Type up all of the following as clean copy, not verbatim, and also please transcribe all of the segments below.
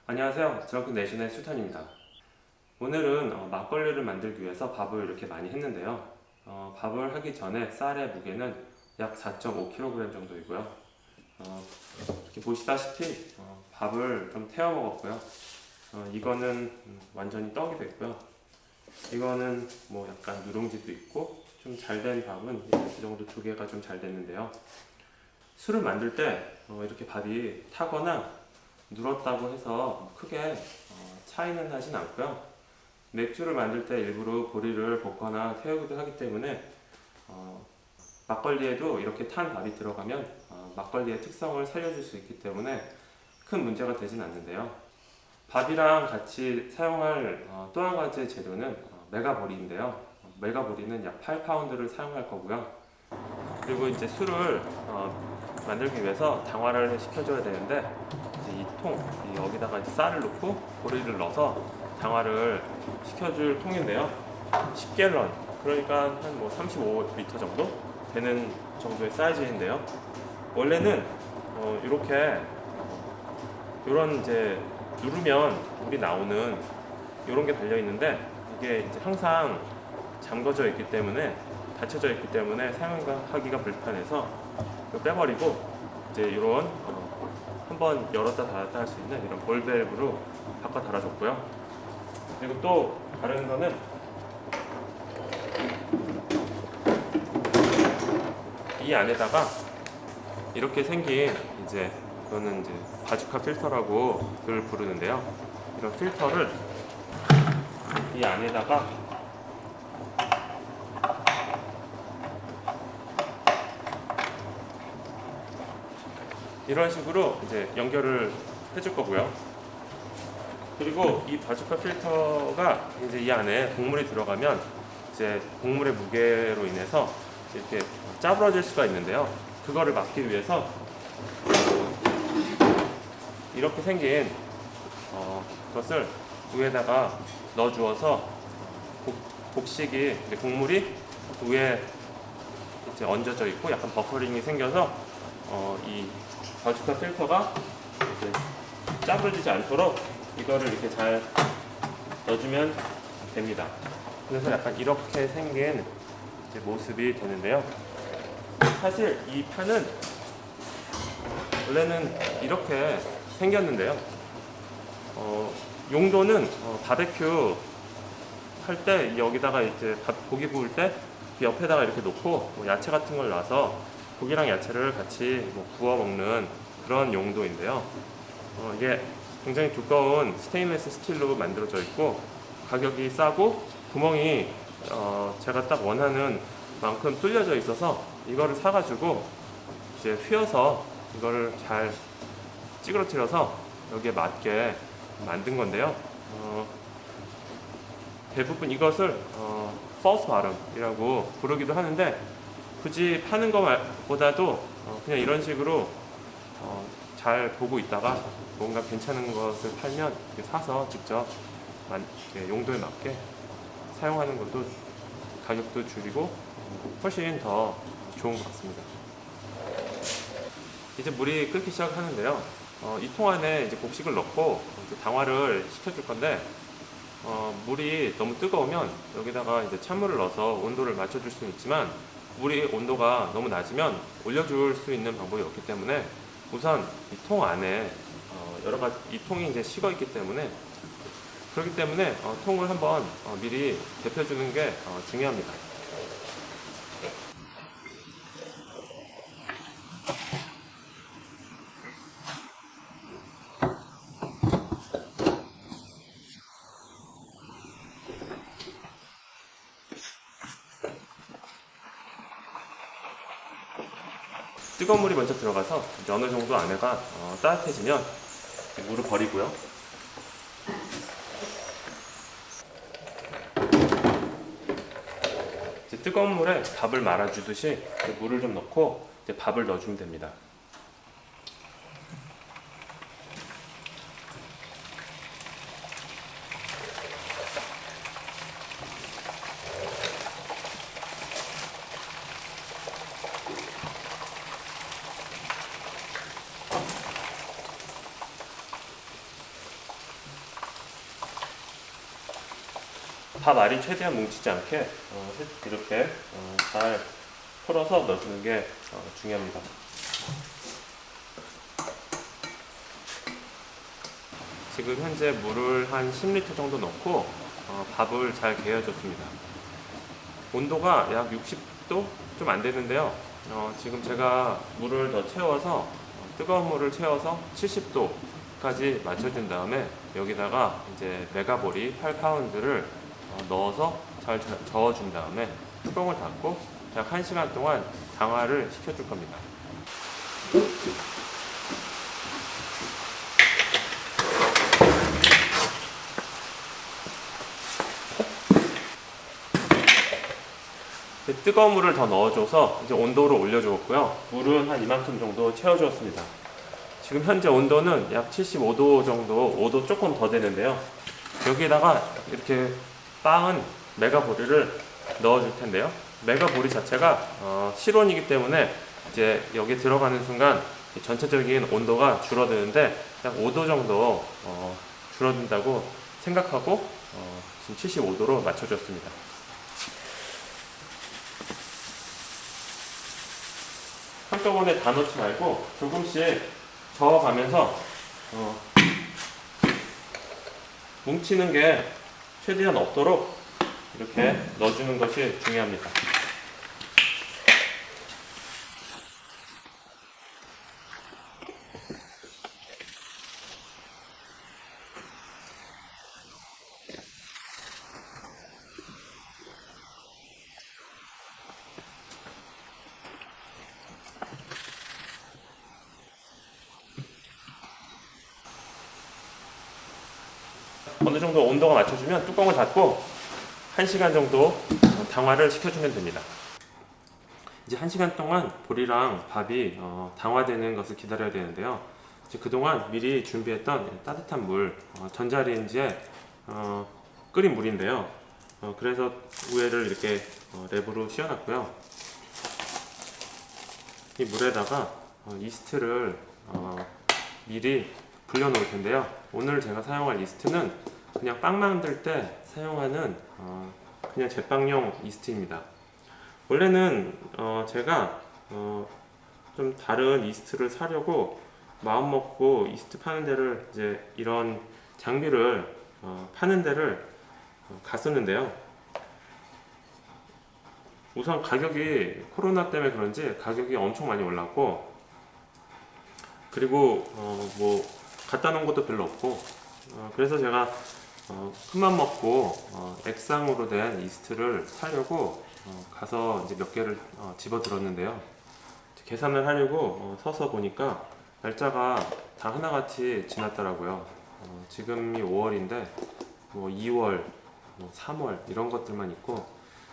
안녕하세요. 드렁큰 내신의 수탄입니다. 오늘은 막걸리를 만들기 위해서 밥을 이렇게 많이 했는데요. 밥을 하기 전에 쌀의 무게는 약 4.5kg 정도이고요. 이렇게 보시다시피 밥을 좀 태워 먹었고요. 이거는 완전히 떡이 됐고요. 이거는 뭐 약간 누룽지도 있고 좀 잘 된 밥은 이 정도 두 개가 좀 잘 됐는데요. 술을 만들 때 이렇게 밥이 타거나 눌었다고 해서 크게 차이는 나진 않고요. 맥주를 만들 때 일부러 보리를 볶거나 태우기도 하기 때문에 막걸리에도 이렇게 탄 밥이 들어가면 막걸리의 특성을 살려줄 수 있기 때문에 큰 문제가 되진 않는데요. 밥이랑 같이 사용할 또 한 가지 재료는 메가보리인데요. 메가보리는 약 8파운드를 사용할 거고요. 그리고 이제 술을 만들기 위해서 당화를 시켜줘야 되는데 이제 여기다가 이제 쌀을 넣고 보리를 넣어서 당화를 시켜줄 통인데요. 10갤런, 그러니까 한 뭐 35리터 정도 되는 정도의 사이즈인데요. 원래는 이렇게 이런 이제 누르면 물이 나오는 이런 게 달려 있는데 이게 이제 항상 잠궈져 있기 때문에 닫혀져 있기 때문에 사용하기가 불편해서 빼버리고 이제 이런 한번 열었다 닫았다 할 수 있는 이런 볼밸브로 바꿔 달아줬고요. 그리고 또 다른 거는 이 안에다가 이렇게 생긴 이제 이거는 이제 바주카 필터라고 그걸 부르는데요. 이런 필터를 이 안에다가 이런 식으로 이제 연결을 해줄 거고요. 그리고 이 바주카 필터가 이제 이 안에 곡물이 들어가면 이제 곡물의 무게로 인해서 이렇게 짜부러질 수가 있는데요. 그거를 막기 위해서 이렇게 생긴 것을 위에다가 넣어주어서 곡식이 곡물이 위에 이제 얹어져 있고 약간 버퍼링이 생겨서 이 바주카 필터가 이제 짜부러지지 않도록 이거를 이렇게 잘 넣어주면 됩니다. 그래서 약간 이렇게 생긴 이제 모습이 되는데요. 사실 이 판은 원래는 이렇게 생겼는데요. 용도는 바베큐 할 때 여기다가 이제 고기 구울 때 옆에다가 이렇게 놓고 뭐 야채 같은 걸 놔서 고기랑 야채를 같이 뭐 구워 먹는 그런 용도인데요. 이게 굉장히 두꺼운 스테인리스 스틸로 만들어져 있고 가격이 싸고 구멍이 제가 딱 원하는 만큼 뚫려져 있어서 이거를 사가지고 이제 휘어서 이거를 잘 찌그러뜨려서 여기에 맞게 만든 건데요. 대부분 이것을 false bottom이라고 부르기도 하는데 굳이 파는 것보다도 그냥 이런 식으로 잘 보고 있다가 뭔가 괜찮은 것을 팔면 사서 직접 용도에 맞게 사용하는 것도 가격도 줄이고 훨씬 더 좋은 것 같습니다. 이제 물이 끓기 시작하는데요. 이 통 안에 이제 곡식을 넣고 이제 당화를 시켜줄 건데 물이 너무 뜨거우면 여기다가 이제 찬물을 넣어서 온도를 맞춰줄 수는 있지만 물이 온도가 너무 낮으면 올려줄 수 있는 방법이 없기 때문에 우선 이 통 안에 여러 가지 이 통이 이제 식어 있기 때문에 그렇기 때문에 통을 한번 미리 데펴주는 게 중요합니다. 뜨거운 물이 먼저 들어가서 이제 어느 정도 안에가 따뜻해지면 물을 버리고요. 이제 뜨거운 물에 밥을 말아주듯이 물을 좀 넣고 이제 밥을 넣어주면 됩니다. 밥 알이 최대한 뭉치지 않게 이렇게 잘 풀어서 넣어주는 게 중요합니다. 지금 현재 물을 한 10리터 정도 넣고 밥을 잘 개어줬습니다. 온도가 약 60도 좀 안 되는데요. 지금 제가 물을 더 채워서 뜨거운 물을 채워서 70도까지 맞춰준 다음에 여기다가 이제 메가보리 8파운드를 넣어서 잘 저어준 다음에 뚜껑을 닫고 약 1시간 동안 당화를 시켜줄 겁니다. 뜨거운 물을 더 넣어줘서 이제 온도를 올려주었고요. 물은 한 이만큼 정도 채워주었습니다. 지금 현재 온도는 약 75도 정도, 5도 조금 더 되는데요. 여기에다가 이렇게 빻은 메가보리를 넣어줄 텐데요. 메가보리 자체가 실온이기 때문에 이제 여기 들어가는 순간 전체적인 온도가 줄어드는데 약 5도 정도 줄어든다고 생각하고 지금 75도로 맞춰줬습니다. 한꺼번에 다 넣지 말고 조금씩 저어가면서 뭉치는 게 최대한 없도록 이렇게 넣어주는 것이 중요합니다. 어느 정도 온도가 맞춰주면 뚜껑을 닫고 1시간 정도 당화를 시켜주면 됩니다. 이제 1시간 동안 보리랑 밥이 당화되는 것을 기다려야 되는데요. 이제 그동안 미리 준비했던 따뜻한 물, 전자레인지에 끓인 물인데요. 그래서 우에를 이렇게 랩으로 씌워놨고요. 이 물에다가 이스트를 미리 불려 놓을 텐데요. 오늘 제가 사용할 이스트는 그냥 빵 만들 때 사용하는 그냥 제빵용 이스트입니다. 원래는 제가 좀 다른 이스트를 사려고 마음 먹고 이스트 파는 데를 이제 이런 장비를 파는 데를 갔었는데요. 우선 가격이 코로나 때문에 그런지 가격이 엄청 많이 올랐고, 그리고 뭐 갖다 놓은 것도 별로 없고, 그래서 제가 큰맘 먹고 액상으로 된 이스트를 사려고 가서 이제 몇 개를 집어 들었는데요. 계산을 하려고 서서 보니까 날짜가 다 하나같이 지났더라고요. 지금이 5월인데 뭐 2월, 뭐 3월 이런 것들만 있고,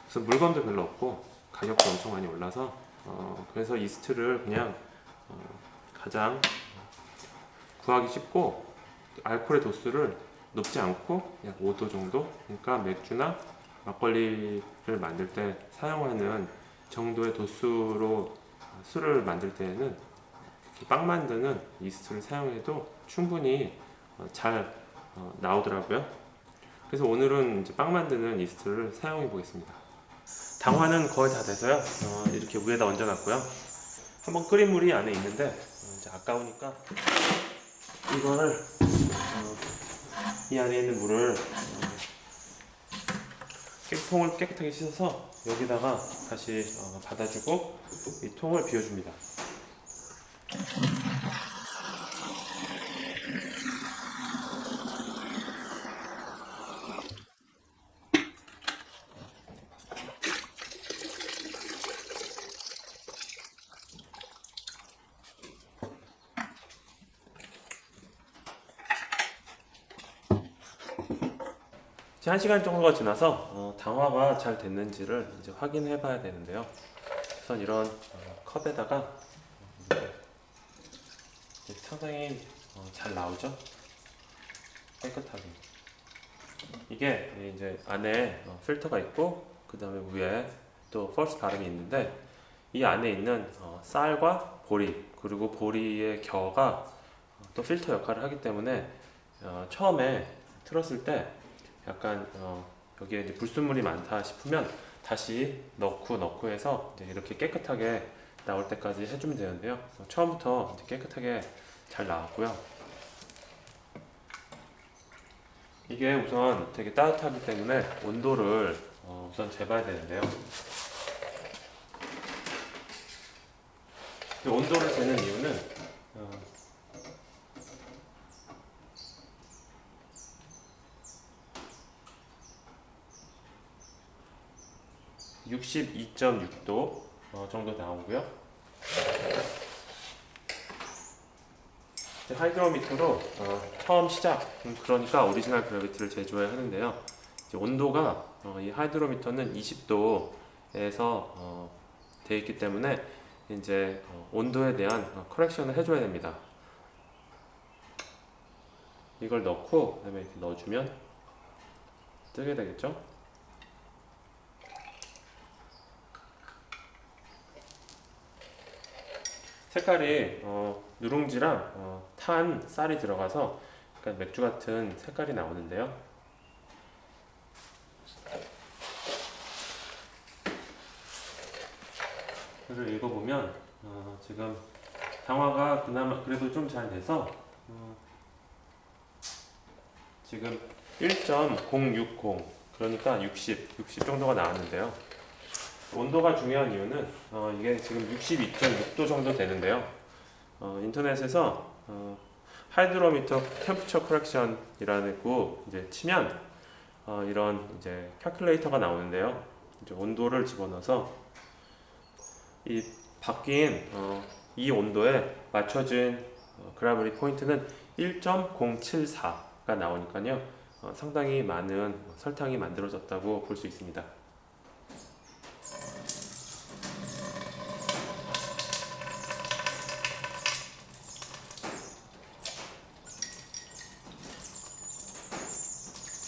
그래서 물건도 별로 없고 가격도 엄청 많이 올라서 그래서 이스트를 그냥 가장 구하기 쉽고 알코올의 도수를 높지 않고 약 5도 정도, 그러니까 맥주나 막걸리를 만들 때 사용하는 정도의 도수로 술을 만들 때에는 빵 만드는 이스트를 사용해도 충분히 잘 나오더라고요. 그래서 오늘은 이제 빵 만드는 이스트를 사용해 보겠습니다. 당화는 거의 다 돼서요. 이렇게 위에다 얹어놨고요. 한번 끓인 물이 안에 있는데 이제 아까우니까 이거를 이 안에 있는 물을 통을 깨끗하게 씻어서 여기다가 다시 받아주고 이 통을 비워줍니다. 이제 1시간 정도가 지나서 당화가 잘 됐는지를 이제 확인해 봐야 되는데요. 우선 이런 컵에다가 상당히 잘 나오죠? 깨끗하게. 이게 이제 안에 필터가 있고 그 다음에 위에 또 펄스 바람이 있는데, 이 안에 있는 쌀과 보리, 그리고 보리의 겨가 또 필터 역할을 하기 때문에 처음에 틀었을 때 약간 여기에 이제 불순물이 많다 싶으면 다시 넣고 해서 이제 이렇게 깨끗하게 나올 때까지 해주면 되는데요. 처음부터 이제 깨끗하게 잘 나왔고요. 이게 우선 되게 따뜻하기 때문에 온도를 우선 재봐야 되는데요. 온도를 재는 이유는 62.6도 정도 나오고요. 하이드로미터로 처음 시작, 그러니까 오리지널 그래비티를 제조해야 하는데요. 이제 온도가 이 하이드로미터는 20도에서 되어 있기 때문에 이제 온도에 대한 커렉션을 해줘야 됩니다. 이걸 넣고 그다음에 이렇게 넣어주면 뜨게 되겠죠? 색깔이 누룽지랑 탄 쌀이 들어가서 약간 맥주 같은 색깔이 나오는데요. 글을 읽어보면 지금 당화가 그나마 그래도 좀 잘 돼서 지금 1.060 그러니까 60 정도가 나왔는데요. 온도가 중요한 이유는 이게 지금 62.6도 정도 되는데요. 인터넷에서 하이드로미터 템퍼처 커렉션이라는 거 이제 치면 이런 이제 캘큘레이터가 나오는데요. 이제 온도를 집어넣어서 이 바뀐 이 온도에 맞춰진 그라비티 포인트는 1.074가 나오니까요. 상당히 많은 설탕이 만들어졌다고 볼 수 있습니다.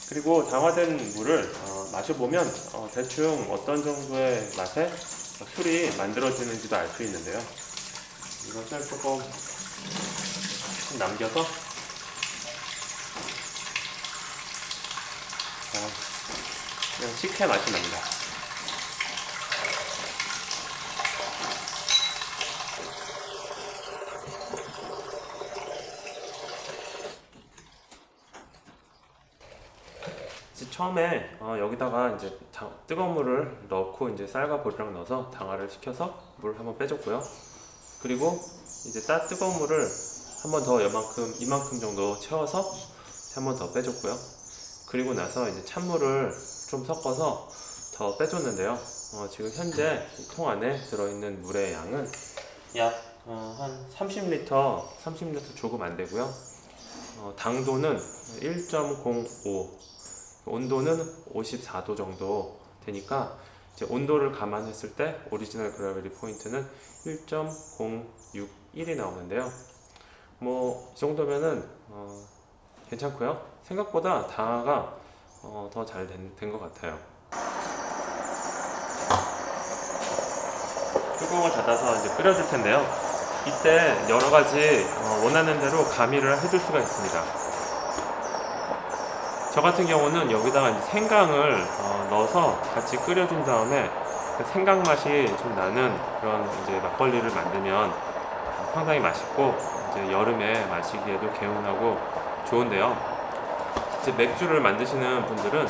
그리고 당화된 물을 마셔보면 대충 어떤 정도의 맛에 술이 만들어지는지도 알 수 있는데요. 이것을 조금 남겨서 그냥 식혜 맛이 납니다. 처음에 여기다가 이제 뜨거운 물을 넣고 이제 쌀과 보리랑 넣어서 당화를 시켜서 물을 한번 빼줬고요. 그리고 이제 뜨거운 물을 한 번 더 이만큼 정도 채워서 한 번 더 빼줬고요. 그리고 나서 이제 찬물을 좀 섞어서 더 빼줬는데요. 지금 현재 이 통 안에 들어있는 물의 양은 약 한 30리터 조금 안 되고요. 당도는 1.05, 온도는 54도 정도 되니까 이제 온도를 감안했을 때 오리지널 그라비티 포인트는 1.061이 나오는데요. 뭐 이 정도면은 괜찮고요. 생각보다 당화가 더 잘 된 것 같아요. 뚜껑을 닫아서 이제 끓여줄 텐데요. 이때 여러 가지 원하는 대로 가미를 해줄 수가 있습니다. 저 같은 경우는 여기다가 이제 생강을 넣어서 같이 끓여준 다음에 그 생강 맛이 좀 나는 그런 이제 막걸리를 만들면 상당히 맛있고 이제 여름에 마시기에도 개운하고 좋은데요. 이제 맥주를 만드시는 분들은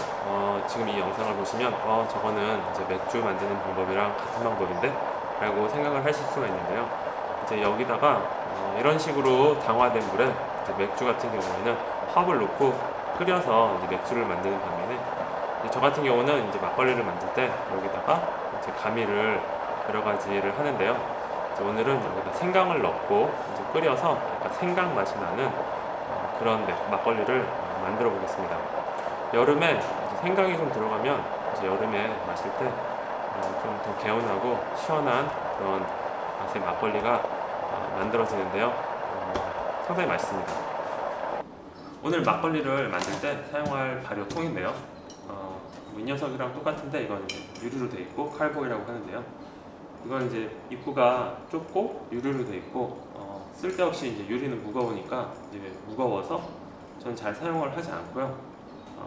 지금 이 영상을 보시면 저거는 이제 맥주 만드는 방법이랑 같은 방법인데 라고 생각을 하실 수가 있는데요. 이제 여기다가 이런 식으로 당화된 물에 이제 맥주 같은 경우에는 홑을 넣고 끓여서 이제 맥주를 만드는 반면에 저 같은 경우는 이제 막걸리를 만들 때 여기다가 이제 가미를 여러 가지를 하는데요. 이제 오늘은 여기다 생강을 넣고 이제 끓여서 약간 생강 맛이 나는 그런 막걸리를 만들어 보겠습니다. 여름에 이제 생강이 좀 들어가면 이제 여름에 마실 때 좀 더 개운하고 시원한 그런 맛의 막걸리가 만들어지는데요. 상당히 맛있습니다. 오늘 막걸리를 만들 때 사용할 발효통인데요. 이 녀석이랑 똑같은데 이건 유리로 되어 있고 칼보이라고 하는데요. 이건 이제 입구가 좁고 유리로 되어 있고 쓸데없이 이제 유리는 무거우니까 이제 무거워서 전 잘 사용을 하지 않고요.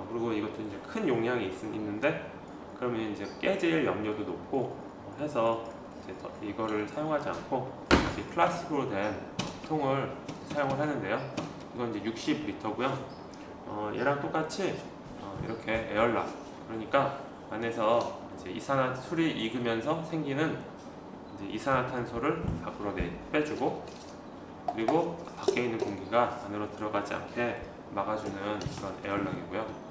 그리고 이것도 이제 큰 용량이 있는데 그러면 이제 깨질 염려도 높고 해서 이제 이거를 사용하지 않고 이제 플라스틱으로 된 통을 사용을 하는데요. 이건 이제 60리터고요. 얘랑 똑같이 이렇게 에어락, 그러니까 안에서 이제 술이 익으면서 생기는 이제 이산화탄소를 밖으로 빼주고, 그리고 밖에 있는 공기가 안으로 들어가지 않게 막아주는 그런 에어락이고요.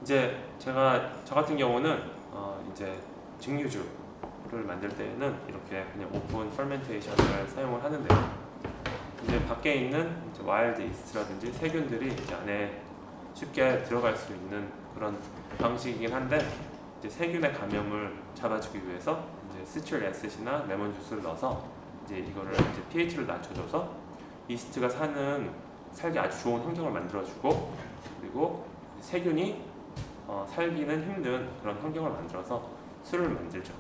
이제 저 같은 경우는 이제 증류주를 만들 때에는 이렇게 그냥 오픈 퍼멘테이션을 사용을 하는데요. 이제 밖에 있는 이제 와일드 이스트라든지 세균들이 이제 안에 쉽게 들어갈 수 있는 그런 방식이긴 한데, 이제 세균의 감염을 잡아주기 위해서 이제 시트릭 애시드나 레몬 주스를 넣어서 이제 이거를 이제 pH를 낮춰줘서 이스트가 살기 아주 좋은 환경을 만들어주고, 그리고 세균이 살기는 힘든 그런 환경을 만들어서 술을 만들죠.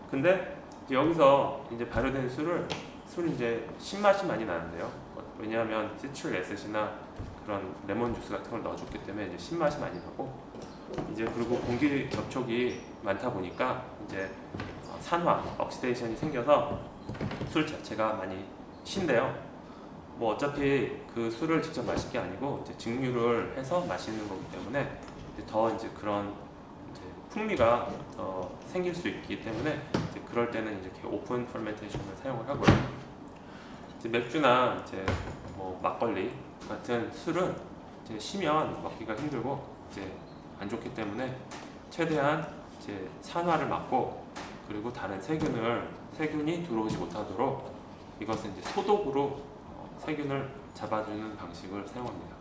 근데 여기서 이제 발효된 술이 이제 신맛이 많이 나는데요. 왜냐하면 시트릭 애시드나 그런 레몬 주스 같은 걸 넣어줬기 때문에 이제 신맛이 많이 나고, 이제 그리고 공기 접촉이 많다 보니까 이제 산화, 옥시데이션이 생겨서 술 자체가 많이 신데요. 뭐 어차피 그 술을 직접 마실 게 아니고 이제 증류를 해서 마시는 거기 때문에 더 이제 그런 이제 풍미가 생길 수 있기 때문에 이제 그럴 때는 이제 이렇게 오픈 퍼멘테이션을 사용을 하고요. 이제 맥주나 이제 뭐 막걸리 같은 술은 이제 시면 먹기가 힘들고 이제 안 좋기 때문에 최대한 이제 산화를 막고, 그리고 다른 세균이 들어오지 못하도록 이것은 이제 소독으로 세균을 잡아주는 방식을 사용합니다.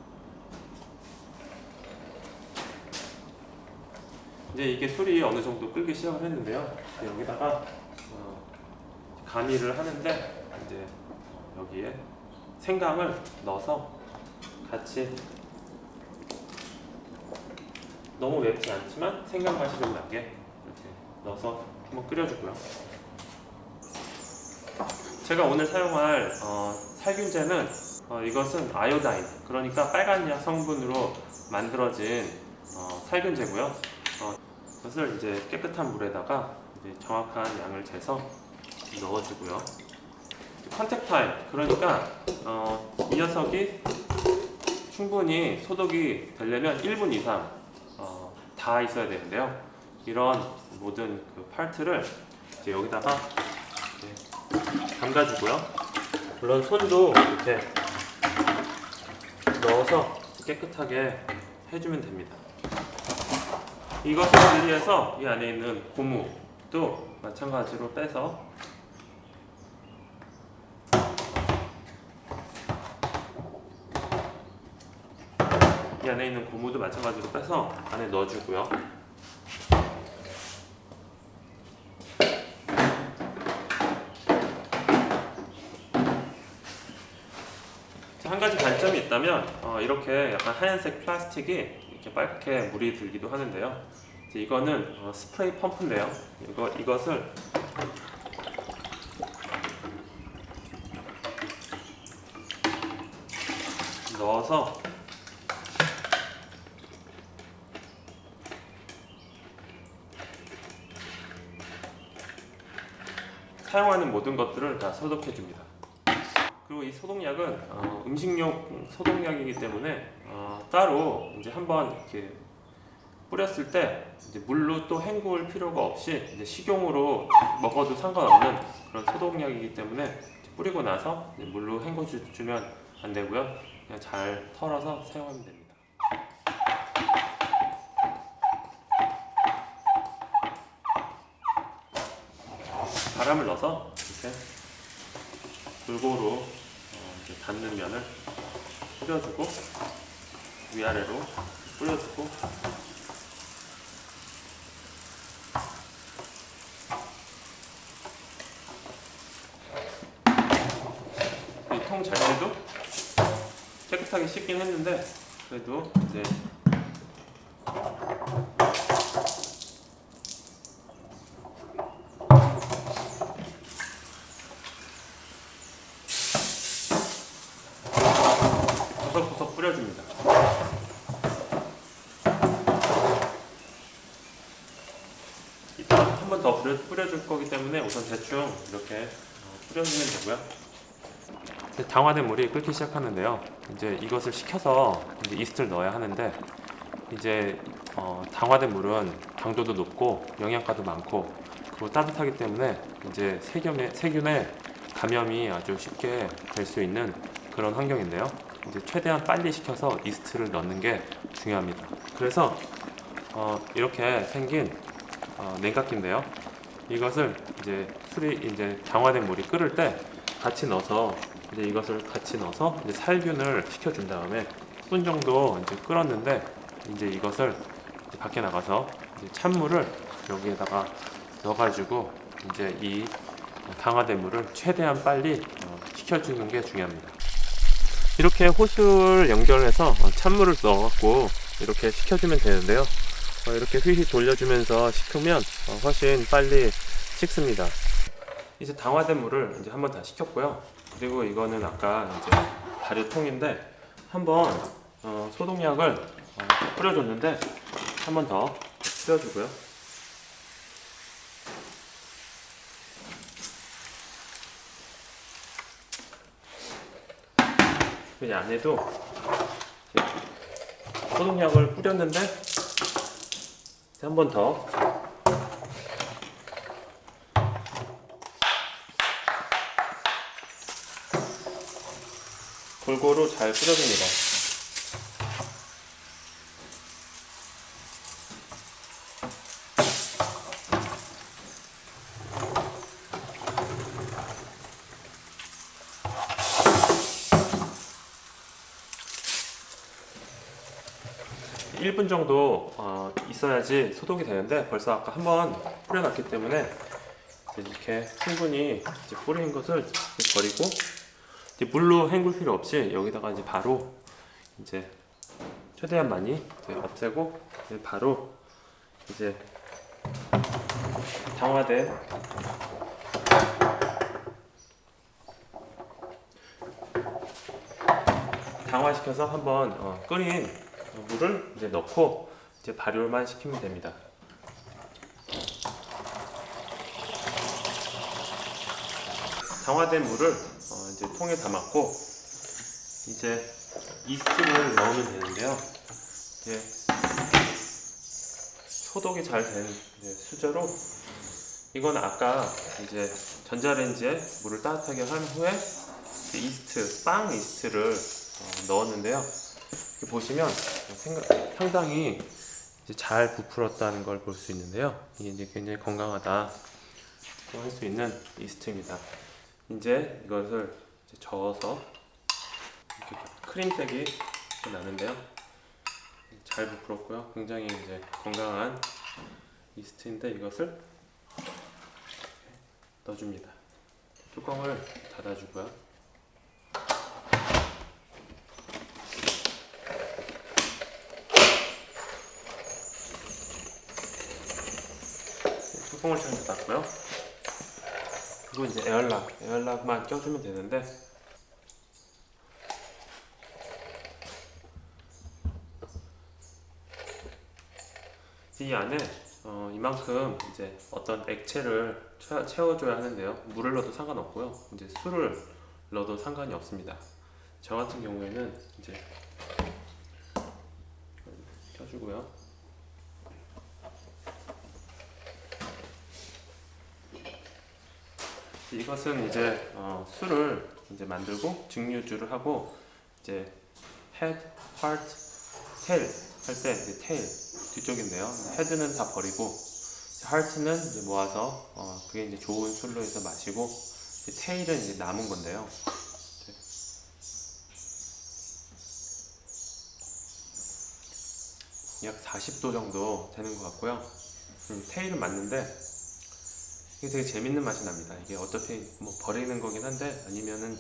이제 이게 술이 어느 정도 끓기 시작을 했는데요. 여기다가 가미를 하는데, 이제 여기에 생강을 넣어서 같이, 너무 맵지 않지만 생강 맛이 좀 나게 이렇게 넣어서 한번 끓여주고요. 제가 오늘 사용할 살균제는 이것은 아요다인, 그러니까 빨간 약 성분으로 만들어진 살균제고요. 이것을 이제 깨끗한 물에다가 이제 정확한 양을 재서 넣어주고요. 컨택 타임, 그러니까 이 녀석이 충분히 소독이 되려면 1분 이상 다 있어야 되는데요. 이런 모든 그 파트를 이제 여기다가 이렇게 담가주고요. 물론 손도 이렇게 넣어서 깨끗하게 해주면 됩니다. 이것을 분리해서 이 안에 있는 고무도 마찬가지로 빼서 이 안에 있는 고무도 마찬가지로 빼서 안에 넣어주고요. 한 가지 단점이 있다면 이렇게 약간 하얀색 플라스틱이 이렇게 빨갛게 물이 들기도 하는데요. 이거는 스프레이 펌프인데요. 이것을 넣어서 사용하는 모든 것들을 다 소독해 줍니다. 그리고 이 소독약은 음식용 소독약이기 때문에 따로 이제 한번 이렇게 뿌렸을 때 이제 물로 또 헹굴 필요가 없이 이제 식용으로 먹어도 상관없는 그런 소독약이기 때문에 뿌리고 나서 이제 물로 헹궈 주면 안 되고요. 그냥 잘 털어서 사용하면 됩니다. 바람을 넣어서 이렇게 골고루 이제 닿는 면을 뿌려주고, 위아래로 뿌려주고, 이 통 자체도 깨끗하게 씻긴 했는데 그래도 이제 구석구석 뿌려줍니다. 이따 한 번 더 뿌려줄 거기 때문에 우선 대충 이렇게 뿌려주면 되고요. 당화된 물이 끓기 시작하는데요. 이제 이것을 식혀서 이제 이스트를 넣어야 하는데, 이제 당화된 물은 강도도 높고 영양가도 많고 그리고 따뜻하기 때문에 이제 세균의 감염이 아주 쉽게 될 수 있는 그런 환경인데요. 이제 최대한 빨리 식혀서 이스트를 넣는 게 중요합니다. 그래서 이렇게 생긴 냉각기인데요. 이것을 이제 이제 당화된 물이 끓을 때 같이 넣어서 이제 살균을 시켜준 다음에 10분 정도 이제 끓었는데, 이제 이것을 이제 밖에 나가서 이제 찬물을 여기에다가 넣어가지고 이제 이 당화된 물을 최대한 빨리 식혀주는 게 중요합니다. 이렇게 호스를 연결해서 찬물을 넣어갖고 이렇게 식혀주면 되는데요. 이렇게 휘휘 돌려주면서 식으면 훨씬 빨리 식습니다. 이제 당화된 물을 이제 한번 다 식혔고요. 그리고 이거는 아까 이제 발효통인데 한번 소독약을 뿌려줬는데 한 번 더 뿌려주고요. 이 안에도 소독약을 뿌렸는데 한 번 더 골고루 잘 뿌려줍니다. 1분 정도 있어야지 소독이 되는데, 벌써 아까 한번 뿌려놨기 때문에 이렇게 충분히 이제 뿌린 것을 버리고, 이제 물로 헹굴 필요 없이 여기다가 이제 바로 이제 최대한 많이 이제 없애고 이제 바로 이제 당화된 당화시켜서 한번 끓인 물을 이제 넣고 이제 발효만 시키면 됩니다. 당화된 물을 이제 통에 담았고 이제 이스트를 넣으면 되는데요. 이제 소독이 잘 된 수저로, 이건 아까 이제 전자레인지에 물을 따뜻하게 한 후에 빵 이스트를 넣었는데요. 보시면 상당히 이제 잘 부풀었다는 걸 볼 수 있는데요. 이게 이제 굉장히 건강하다 할 수 있는 이스트입니다. 이제 이것을 이제 저어서 이렇게 크림색이 나는데요. 잘 부풀었고요. 굉장히 이제 건강한 이스트인데, 이것을 넣어줍니다. 뚜껑을 닫아주고요. 뚜껑을 잘 닫았고요. 그리고 이제 에어락만 껴주면 되는데, 이 안에 이만큼 이제 어떤 액체를 채워줘야 하는데요. 물을 넣어도 상관없고요. 이제 술을 넣어도 상관이 없습니다. 저 같은 경우에는 이제 켜주고요. 이것은 이제 술을 이제 만들고 증류주를 하고, 이제 head, heart, tail 할 때 이제 tail 뒤쪽인데요. 헤드는 다 버리고 heart는 이제 모아서 그게 이제 좋은 술로 해서 마시고, 이제 tail은 이제 남은 건데요. 약 40도 정도 되는 것 같고요. 테일은 맞는데 이게 되게 재밌는 맛이 납니다. 이게 어차피 뭐 버리는 거긴 한데, 아니면은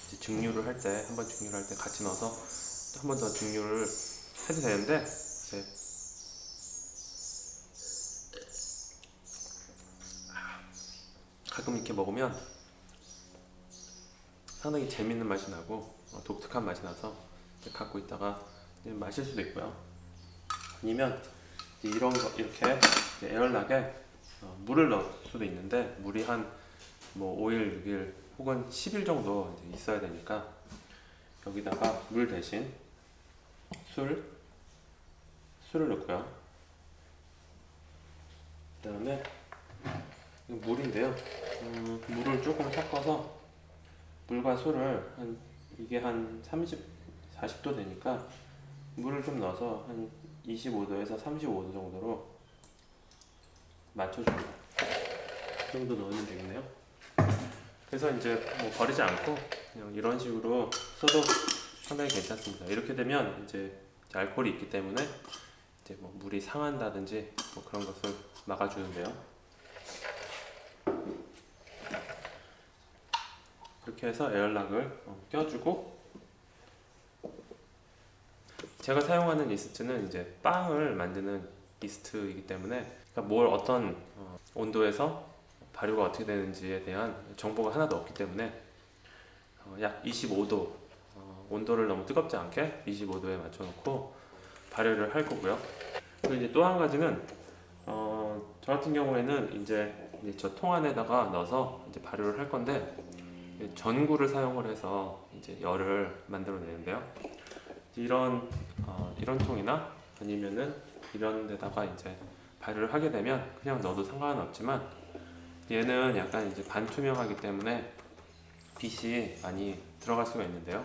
이제 증류를 할 때, 한번 증류를 할 때 같이 넣어서 한 번 더 증류를 해도 되는데, 이제 가끔 이렇게 먹으면 상당히 재밌는 맛이 나고 독특한 맛이 나서 갖고 있다가 이제 마실 수도 있고요. 아니면 이제 이런 거 이렇게 이제 에어락에 물을 넣을 수도 있는데 물이 한 뭐 5일, 6일 혹은 10일 정도 이제 있어야 되니까 여기다가 물 대신 술을 넣고요. 그 다음에 물인데요. 물을 조금 섞어서 물과 술을 이게 한 30, 40도 되니까 물을 좀 넣어서 한 25도에서 35도 정도로 맞춰줍니다. 이 정도 넣으면 되겠네요. 그래서 이제 뭐 버리지 않고 그냥 이런 식으로 써도 상당히 괜찮습니다. 이렇게 되면 이제 알코올이 있기 때문에 이제 뭐 물이 상한다든지 뭐 그런 것을 막아주는데요. 이렇게 해서 에어락을 껴주고, 제가 사용하는 이스트는 이제 빵을 만드는 이스트이기 때문에 그러니까 뭘 어떤 온도에서 발효가 어떻게 되는지에 대한 정보가 하나도 없기 때문에 약 25도 온도를 너무 뜨겁지 않게 25도에 맞춰놓고 발효를 할 거고요. 그리고 이제 또 한 가지는 저 같은 경우에는 이제 저 통 안에다가 넣어서 이제 발효를 할 건데 전구를 사용을 해서 이제 열을 만들어내는데요. 이런 통이나 아니면은 이런 데다가 이제 발효를 하게 되면 그냥 넣어도 상관은 없지만 얘는 약간 이제 반투명하기 때문에 빛이 많이 들어갈 수가 있는데요.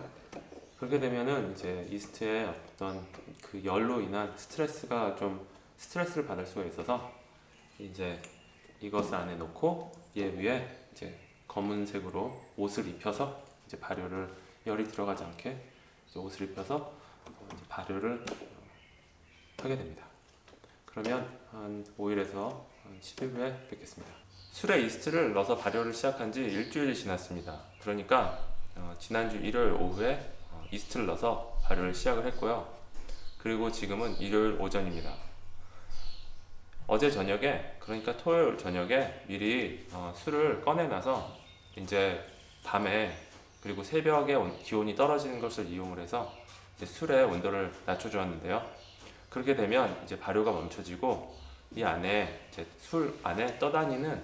그렇게 되면은 이제 이스트의 어떤 그 열로 인한 스트레스를 받을 수가 있어서 이제 이것을 안에 넣고 얘 위에 이제 검은색으로 옷을 입혀서 이제 발효를 열이 들어가지 않게 이제 옷을 입혀서 이제 발효를 하게 됩니다. 그러면 한 5일에서 한 10일 후에 뵙겠습니다. 술에 이스트를 넣어서 발효를 시작한 지 일주일이 지났습니다. 그러니까 지난주 일요일 오후에 이스트를 넣어서 발효를 시작을 했고요. 그리고 지금은 일요일 오전입니다. 어제 저녁에, 그러니까 토요일 저녁에 미리 술을 꺼내놔서 이제 밤에 그리고 새벽에 기온이 떨어지는 것을 이용을 해서 이제 술의 온도를 낮춰주었는데요. 그렇게 되면 이제 발효가 멈춰지고 이 안에 이제 술 안에 떠다니는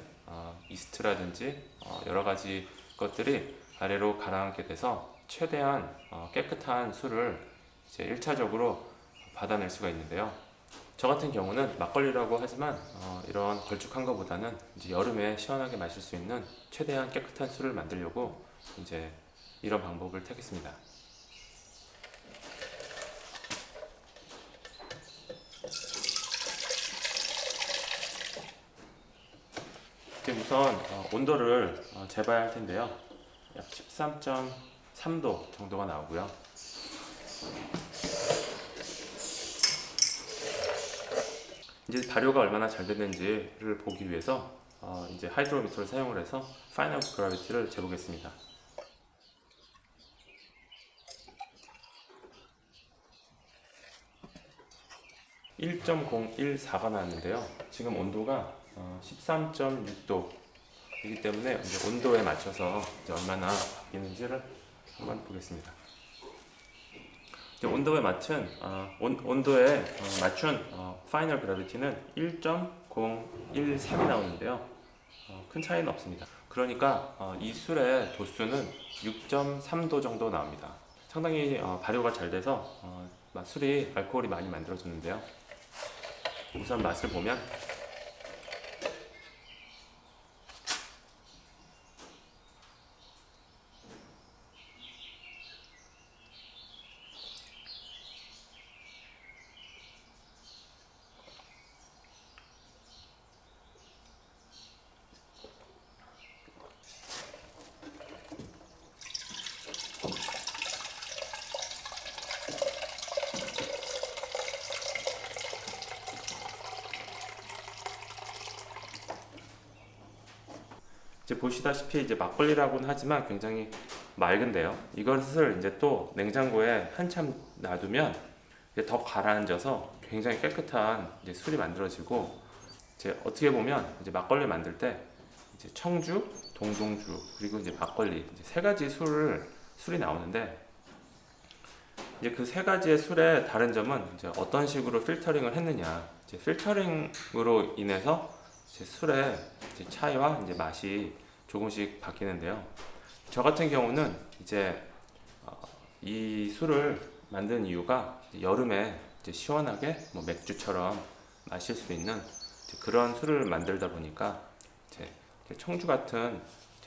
이스트라든지 여러 가지 것들이 아래로 가라앉게 돼서 최대한 깨끗한 술을 이제 1차적으로 받아낼 수가 있는데요. 저 같은 경우는 막걸리라고 하지만 이런 걸쭉한 것보다는 이제 여름에 시원하게 마실 수 있는 최대한 깨끗한 술을 만들려고 이제 이런 방법을 택했습니다. 이제 우선 온도를 재봐야 할 텐데요. 약 13.3도 정도가 나오고요. 이제 발효가 얼마나 잘 됐는지를 보기 위해서 이제 하이드로미터를 사용을 해서 파이널 그라비티를 재보겠습니다. 1.014가 나왔는데요. 지금 온도가 13.6도이기 때문에 이제 온도에 맞춰서 이제 얼마나 바뀌는지를 한번 보겠습니다. 이제 온도에 맞춘 파이널 그래비티는 1.013이 나오는데요. 큰 차이는 없습니다. 그러니까 이 술의 도수는 6.3도 정도 나옵니다. 상당히 발효가 잘 돼서 술이 알코올이 많이 만들어졌는데요. 우선 맛을 보면 이제 보시다시피 이제 막걸리라고는 하지만 굉장히 맑은데요. 이것을 이제 또 냉장고에 한참 놔두면 이제 더 가라앉아서 굉장히 깨끗한 이제 술이 만들어지고, 이제 어떻게 보면 이제 막걸리 만들 때 이제 청주, 동동주 그리고 이제 막걸리 이제 세 가지 술이 나오는데 이제 그 세 가지의 술의 다른 점은 이제 어떤 식으로 필터링을 했느냐. 이제 필터링으로 인해서 이제 술의 이제 차이와 이제 맛이 조금씩 바뀌는데요. 저 같은 경우는 이제 이 술을 만든 이유가 여름에 이제 시원하게 뭐 맥주처럼 마실 수 있는 그런 술을 만들다 보니까 이제 청주 같은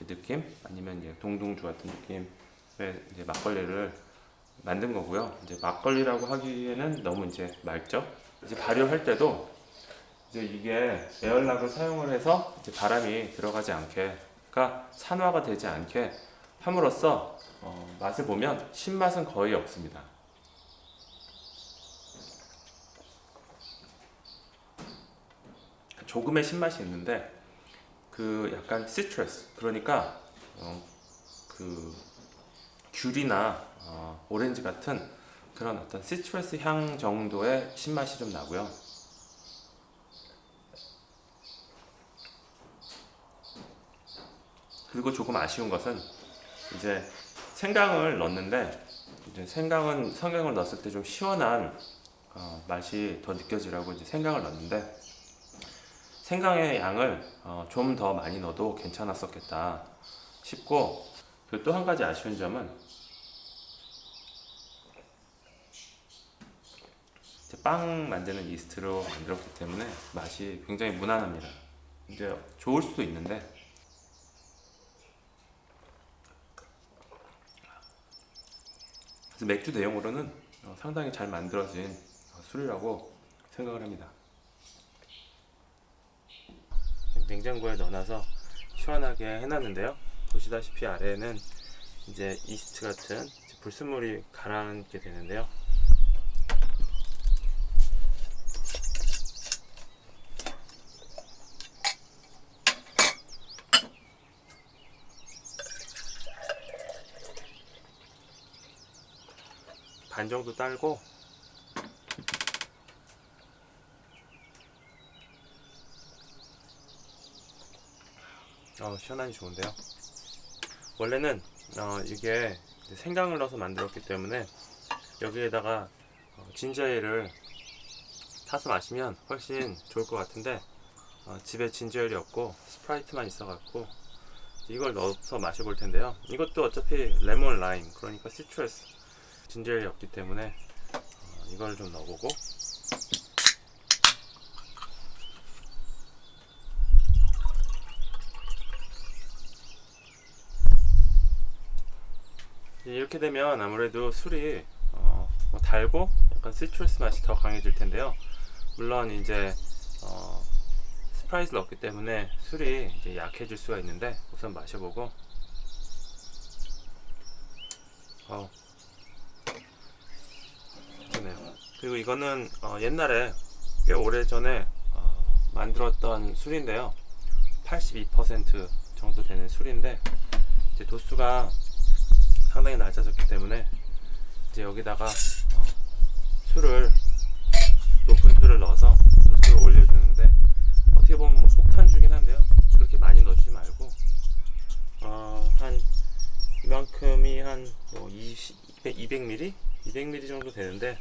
느낌 아니면 이제 동동주 같은 느낌의 이제 막걸리를 만든 거고요. 이제 막걸리라고 하기에는 너무 이제 맑죠. 이제 발효할 때도 이제 이게 에어락을 사용을 해서 이제 바람이 들어가지 않게, 그러니까 산화가 되지 않게 함으로써 맛을 보면 신맛은 거의 없습니다. 조금의 신맛이 있는데 그 약간 시트러스, 그러니까 그 귤이나 오렌지 같은 그런 어떤 시트러스 향 정도의 신맛이 좀 나고요. 그리고 조금 아쉬운 것은 이제 생강을 넣었는데, 이제 생강을 넣었을 때 좀 시원한 맛이 더 느껴지라고 이제 생강을 넣었는데, 생강의 양을 좀 더 많이 넣어도 괜찮았었겠다 싶고, 그리고 또 한 가지 아쉬운 점은 이제 빵 만드는 이스트로 만들었기 때문에 맛이 굉장히 무난합니다. 이제 좋을 수도 있는데, 그래서 맥주 내용으로는 상당히 잘 만들어진 술이라고 생각을 합니다. 냉장고에 넣어놔서 시원하게 해놨는데요. 보시다시피 아래에는 이제 이스트 같은 불순물이 가라앉게 되는데요. 반 정도 딸고 시원하니 좋은데요. 원래는 이게 생강을 넣어서 만들었기 때문에 여기에다가 진저에일을 타서 마시면 훨씬 좋을 것 같은데, 집에 진저에일이 없고 스프라이트만 있어갖고 이걸 넣어서 마셔볼 텐데요. 이것도 어차피 레몬 라임, 그러니까 시트러스, 진저에일이 없기 때문에 이걸 좀 넣어보고, 이렇게 되면 아무래도 술이 뭐 달고 약간 시트러스 맛이 더 강해질 텐데요. 물론 이제 스프라이트를 넣었기 때문에 술이 이제 약해질 수가 있는데, 우선 마셔보고 좋네요. 그리고 이거는 옛날에 꽤 오래전에 만들었던 술인데요. 82% 정도 되는 술인데, 이제 도수가 상당히 낮아졌기 때문에 이제 여기다가 높은 술을 넣어서 도수를 올려주는데, 어떻게 보면 뭐 폭탄주긴 한데요. 그렇게 많이 넣어주지 말고 한 이만큼이 한 뭐 200ml? 200ml 정도 되는데,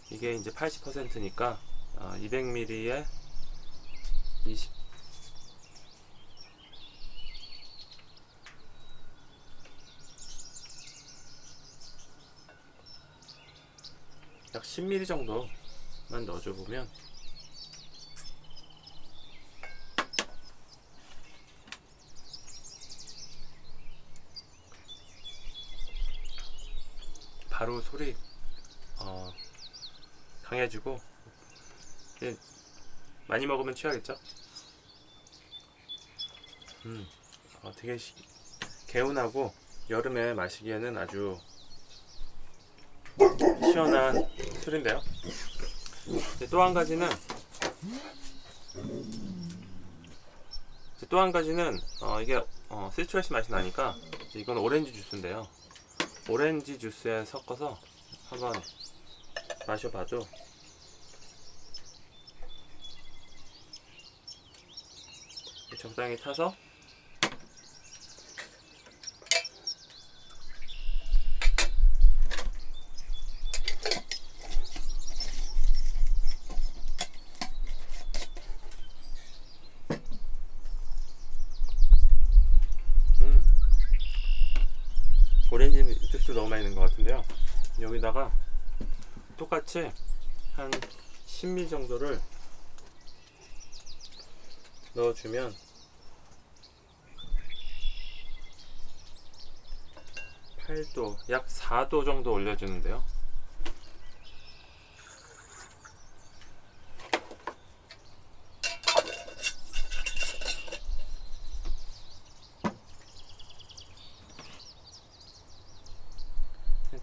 이게 이제 80%니까 200ml에 20, 약 10ml 정도만 넣어줘 보면 바로 술이 강해지고, 많이 먹으면 취하겠죠? 되게 개운하고 여름에 마시기에는 아주 시원한 술인데요. 또 한 가지는 이게 시트러스 맛이 나니까, 이건 오렌지 주스인데요. 오렌지 주스에 섞어서 한번 마셔봐도 적당히 타서 것 같은데요. 여기다가 똑같이 한 10ml 정도를 넣어주면 8도, 약 4도 정도 올려주는데요.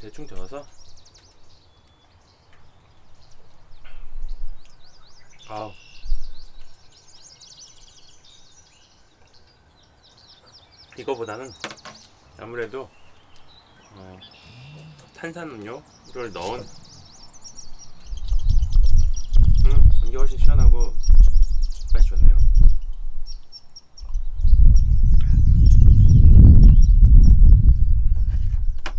대충 저어서 이거보다는 아무래도 탄산음료를 넣은